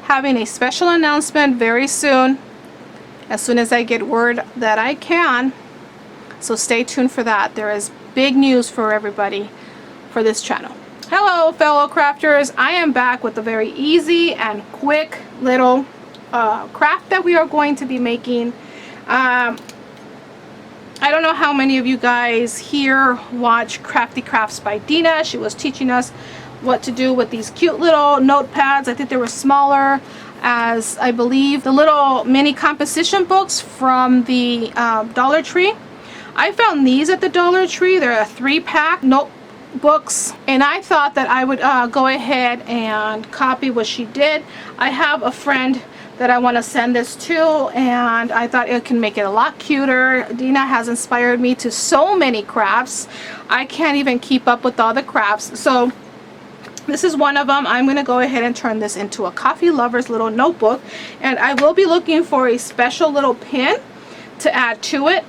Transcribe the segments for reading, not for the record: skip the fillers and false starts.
having a special announcement very soon as I get word that I can. So stay tuned for that. There is big news for everybody for this channel. Hello fellow crafters, I am back with a very easy and quick little craft that we are going to be making. I don't know how many of you guys here watch Crafty Crafts by Dina. She was teaching us what to do with these cute little notepads. I think they were smaller as, I believe, the little mini composition books from the Dollar Tree. I found these at the Dollar Tree. They're a 3-pack notebooks, and I thought that I would go ahead and copy what she did. I have a friend that I want to send this to, and I thought it can make it a lot cuter. Dina has inspired me to so many crafts. I can't even keep up with all the crafts. So this is one of them. I'm going to go ahead and turn this into a coffee lover's little notebook, and I will be looking for a special little pin to add to it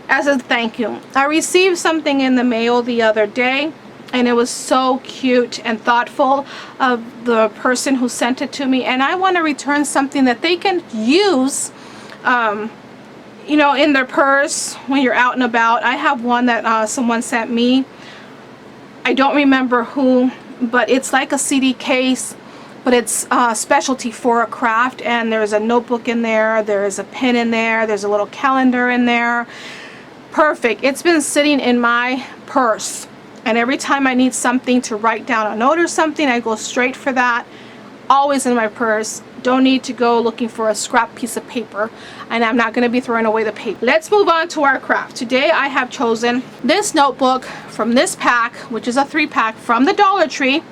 as a thank you. I received something in the mail the other day, and it was so cute and thoughtful of the person who sent it to me, and I want to return something that they can use you know, in their purse when you're out and about. I have one that someone sent me. I don't remember who, but it's like a CD case, but it's specialty for a craft, and there's a notebook in there, there's a pen in there, there's a little calendar in there. Perfect. It's been sitting in my purse, and every time I need something to write down a note or something, I go straight for that. Always in my purse. Don't need to go looking for a scrap piece of paper, and I'm not going to be throwing away the paper. Let's move on to our craft. Today I have chosen this notebook from this pack, which is a 3-pack from the Dollar Tree,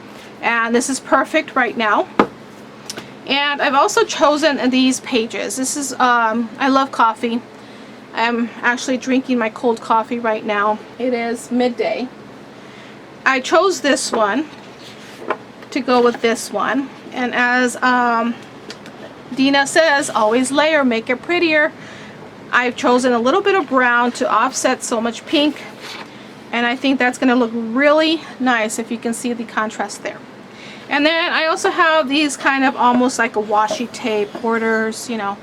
and this is perfect right now. And I've also chosen these pages. This is I love coffee. I'm actually drinking my cold coffee right now. It is midday. I chose this one to go with this one, and as Dina says, always layer, make it prettier. I've chosen a little bit of brown to offset so much pink, and I think that's going to look really nice if you can see the contrast there. And then I also have these kind of almost like a washi tape borders, you know,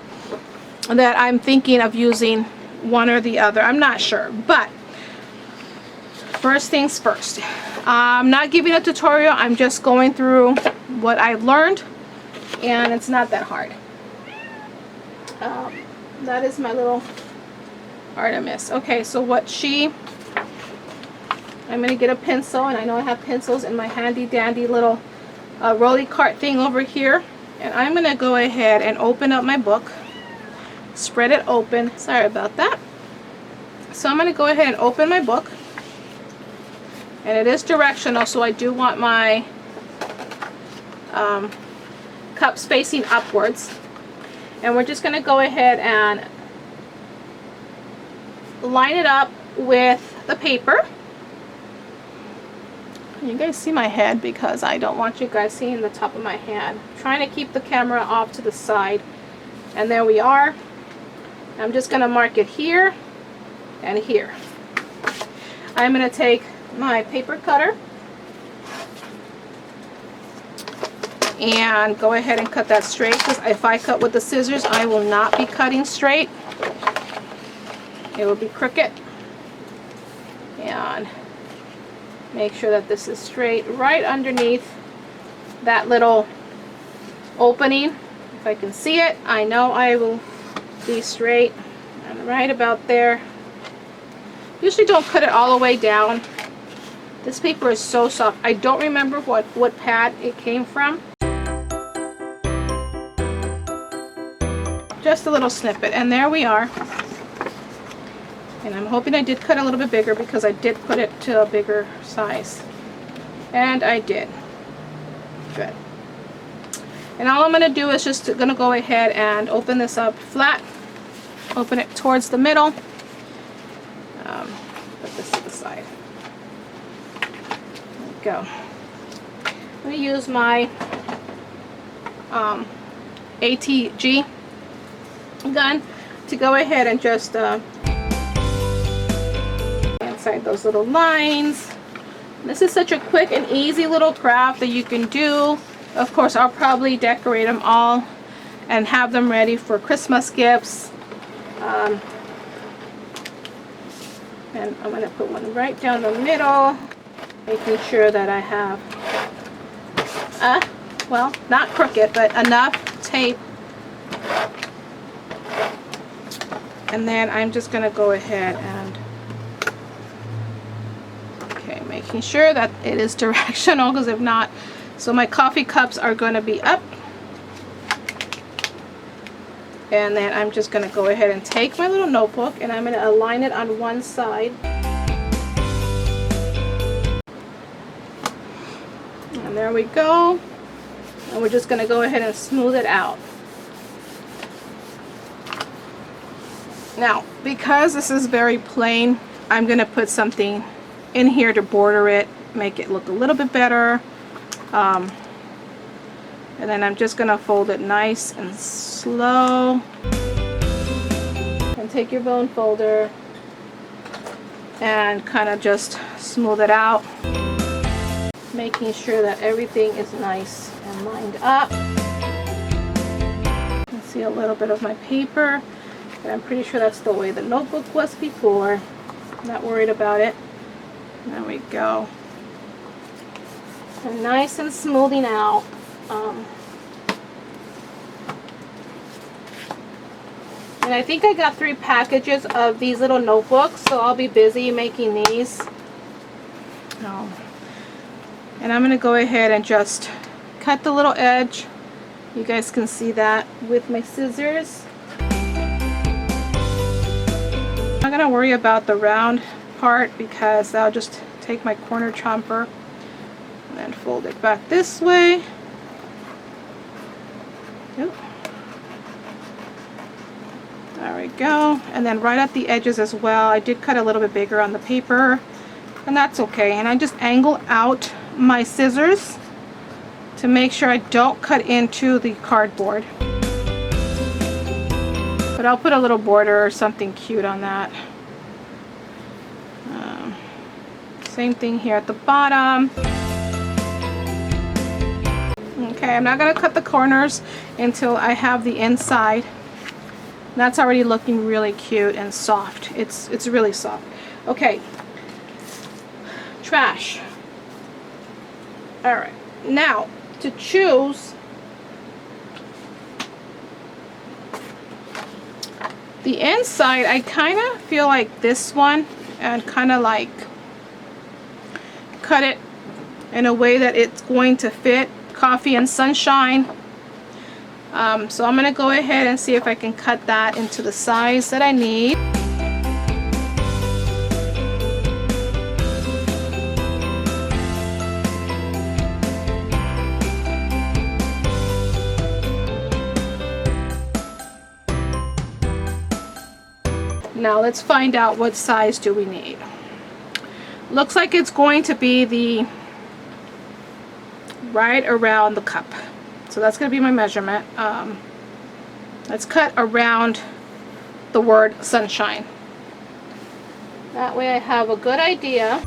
that I'm thinking of using one or the other. I'm not sure, but first things first. I'm not giving a tutorial. I'm just going through what I've learned, and it's not that hard. That is my little Artemis. Okay, so I'm going to get a pencil, and I know I have pencils in my handy dandy little rolly cart thing over here, and I'm going to go ahead and open up my book, spread it open. Sorry about that. So I'm going to go ahead and open my book, and it is directional, so I do want my cup spacing upwards, and we're just going to go ahead and line it up with the paper. You guys see my head because I don't want you guys seeing the top of my hand. I'm trying to keep the camera off to the side, and there we are. I'm just going to mark it here and here. I'm going to take my paper cutter and go ahead and cut that straight, because if I cut with the scissors, I will not be cutting straight. It will be crooked. And make sure that this is straight right underneath that little opening. If I can see it, I know I will be straight, and right about there. Usually don't cut it all the way down. This paper is so soft. I don't remember what pad it came from. Just a little snippet, and there we are. And I'm hoping I did cut a little bit bigger, because I did put it to a bigger size. And I did. Good. And all I'm going to do is just going to go ahead and open this up flat. Open it towards the middle. Put this to the side. There we go. I'm going to use my ATG gun to go ahead and just inside those little lines. This is such a quick and easy little craft that you can do Of course, I'll probably decorate them all and have them ready for Christmas gifts. And I'm going to put one right down the middle, making sure that I have, well, not crooked, but enough tape. And then I'm just going to go ahead and, okay, making sure that it is directional, because if not, so my coffee cups are going to be up. And then I'm just going to go ahead and take my little notebook and I'm going to align it on one side. And there we go. And we're just going to go ahead and smooth it out. Now, because this is very plain, I'm going to put something in here to border it, make it look a little bit better. And then I'm just going to fold it nice and slow. And take your bone folder and kind of just smooth it out, making sure that everything is nice and lined up. You can see a little bit of my paper, and I'm pretty sure that's the way the notebook was before. I'm not worried about it. There we go. And nice and smoothing out. And I think I got 3 packages of these little notebooks, so I'll be busy making these. And I'm going to go ahead and just cut the little edge. You guys can see that with my scissors. I'm not going to worry about the round part because I'll just take my corner chomper and then fold it back this way. Oop. There we go. And then right at the edges as well, I did cut a little bit bigger on the paper, and that's okay. And I just angle out my scissors to make sure I don't cut into the cardboard. But I'll put a little border or something cute on that. Same thing here at the bottom. Okay, I'm not going to cut the corners until I have the inside. That's already looking really cute and soft. It's really soft. Okay. Trash. Alright. Now, to choose the inside, I kind of feel like this one, and kind of like cut it in a way that it's going to fit Coffee and Sunshine. So I'm going to go ahead and see if I can cut that into the size that I need. Now let's find out what size do we need. Looks like it's going to be the right around the cup. So that's going to be my measurement. Let's cut around the word sunshine. That way I have a good idea.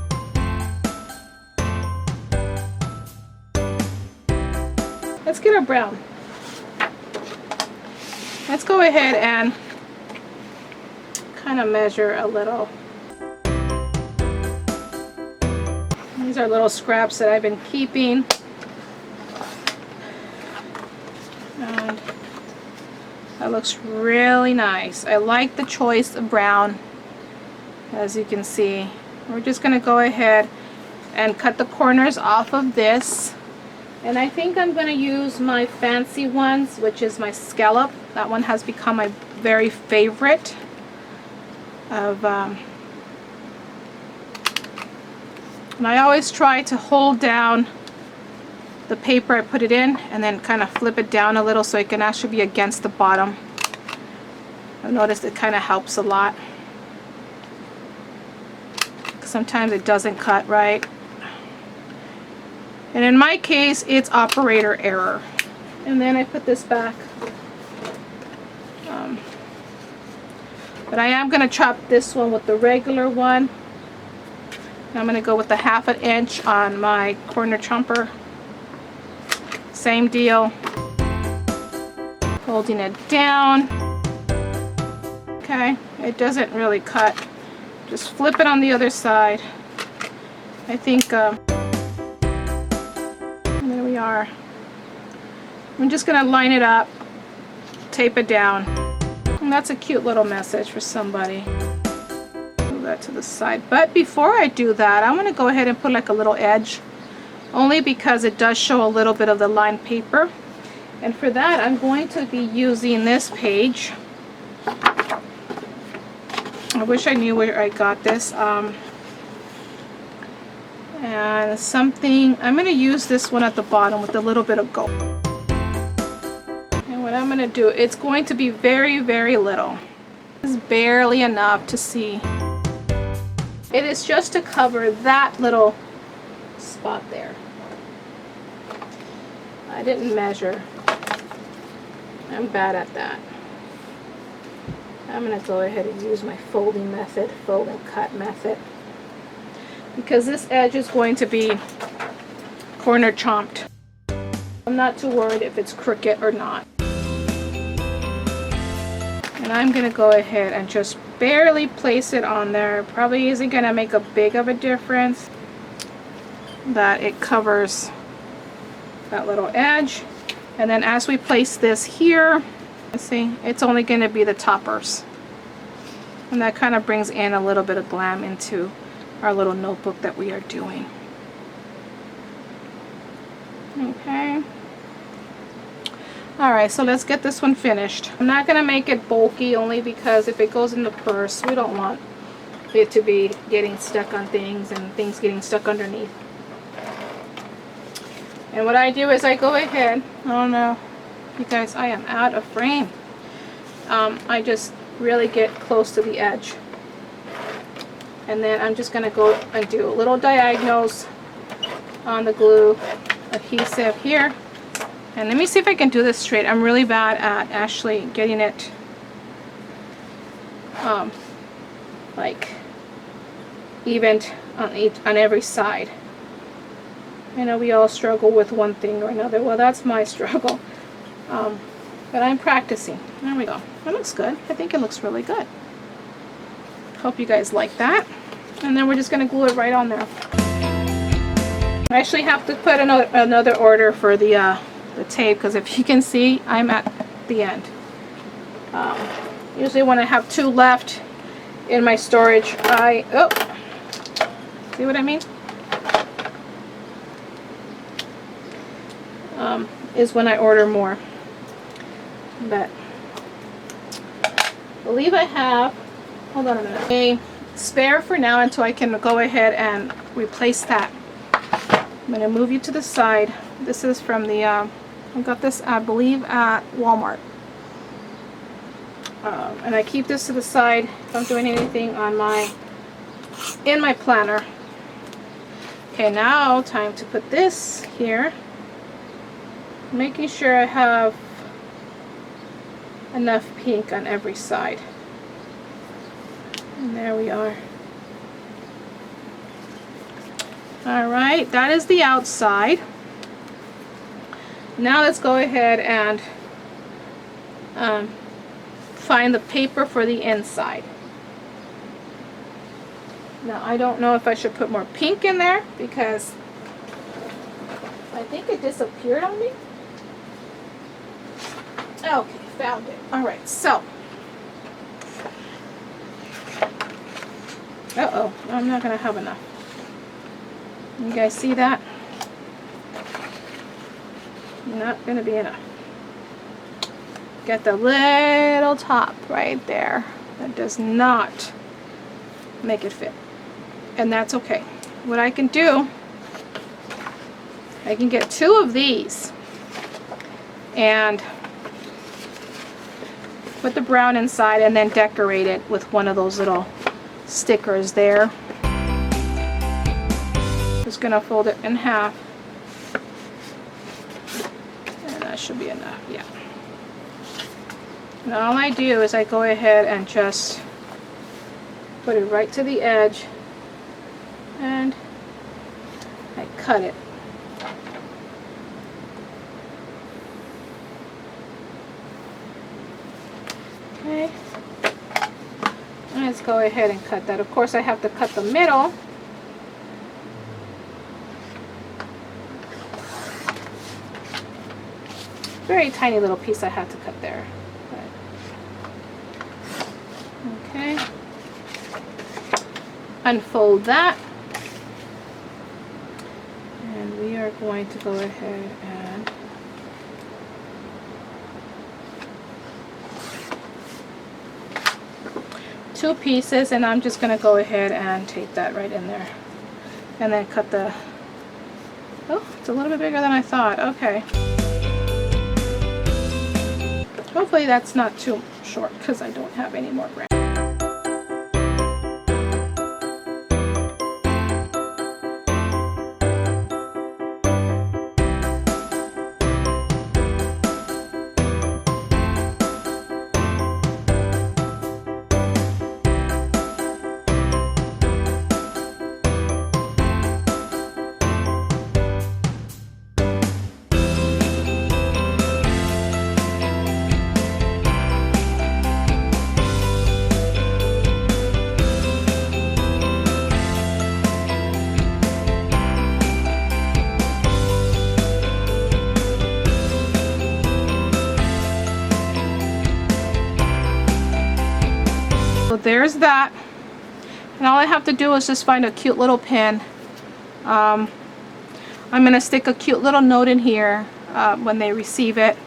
Let's get our brown. Let's go ahead and kind of measure a little. These are little scraps that I've been keeping. And that looks really nice. I like the choice of brown. As you can see, we're just going to go ahead and cut the corners off of this. And I think I'm going to use my fancy ones, which is my scallop. That one has become my very favorite of and I always try to hold down the paper I put it in and then kind of flip it down a little so it can actually be against the bottom. I've noticed it kind of helps a lot. Sometimes it doesn't cut right. And in my case, it's operator error. And then I put this back. But I am going to chop this one with the regular one. I'm going to go with the 1/2 inch on my corner chomper. Same deal. Holding it down. Okay, it doesn't really cut. Just flip it on the other side. I think, there we are. I'm just gonna line it up, tape it down. And that's a cute little message for somebody. Move that to the side. But before I do that, I'm gonna go ahead and put like a little edge, only because it does show a little bit of the lined paper. And for that, I'm going to be using this page. I wish I knew where I got this. And something, I'm going to use this one at the bottom with a little bit of gold. And what I'm going to do, it's going to be very, very little. It's barely enough to see. It is just to cover that little spot there. I didn't measure. I'm bad at that. I'm going to go ahead and use my folding method, fold and cut method, because this edge is going to be corner chomped. I'm not too worried if it's crooked or not. And I'm going to go ahead and just barely place it on there. Probably isn't going to make a big of a difference that it covers that little edge. And then as we place this here, let's see, it's only going to be the toppers. And that kind of brings in a little bit of glam into our little notebook that we are doing. Okay. Alright, so let's get this one finished. I'm not going to make it bulky, only because if it goes in the purse, we don't want it to be getting stuck on things and things getting stuck underneath. And what I do is I go ahead, oh no, you guys, I am out of frame. I just really get close to the edge. And then I'm just going to go and do little diagonals on the glue adhesive here. And let me see if I can do this straight. I'm really bad at actually getting it like evened on every side. I know we all struggle with one thing or another. Well, that's my struggle. But I'm practicing. There we go. It looks good. I think it looks really good. Hope you guys like that. And then we're just going to glue it right on there. I actually have to put another order for the tape, because if you can see, I'm at the end. Usually when I have 2 left in my storage, see what I mean? Is when I order more. But I believe I have, hold on a minute, a spare for now until I can go ahead and replace that. I'm going to move you to the side. This is from the, I got this, I believe, at Walmart. And I keep this to the side if I'm doing anything on in my planner. Okay, now time to put this here. Making sure I have enough pink on every side. And there we are. Alright, that is the outside. Now let's go ahead and find the paper for the inside. Now I don't know if I should put more pink in there, because I think it disappeared on me. Okay, found it. Alright, so. Uh-oh, I'm not going to have enough. You guys see that? Not going to be enough. Get the little top right there. That does not make it fit. And that's okay. What I can do, I can get 2 of these and put the brown inside and then decorate it with one of those little stickers there. Just gonna fold it in half, and that should be enough. Yeah. Now all I do is I go ahead and just put it right to the edge and I cut it. Okay. Let's go ahead and cut that. Of course, I have to cut the middle. Very tiny little piece I had to cut there. Okay. Unfold that. And we are going to go ahead and two pieces, and I'm just going to go ahead and take that right in there. And then cut the, oh, it's a little bit bigger than I thought. Okay. Hopefully that's not too short because I don't have any more branches. So there's that, and all I have to do is just find a cute little pin. I'm going to stick a cute little note in here when they receive it,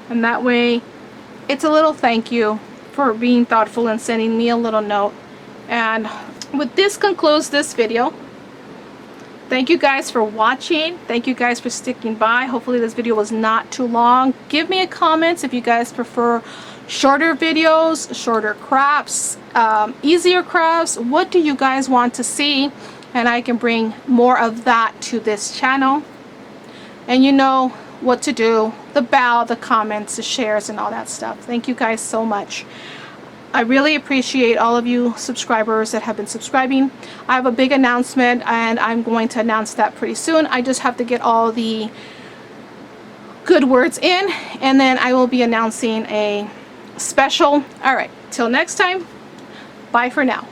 and that way it's a little thank you for being thoughtful and sending me a little note. And with this concludes this video. Thank you guys for watching. Thank you guys for sticking by. Hopefully this video was not too long. Give me a comment if you guys prefer shorter videos, shorter crafts, easier crafts. What do you guys want to see? And I can bring more of that to this channel. And you know what to do. The bell, the comments, the shares, and all that stuff. Thank you guys so much. I really appreciate all of you subscribers that have been subscribing. I have a big announcement, and I'm going to announce that pretty soon. I just have to get all the good words in, and then I will be announcing a special. All right, till next time, bye for now.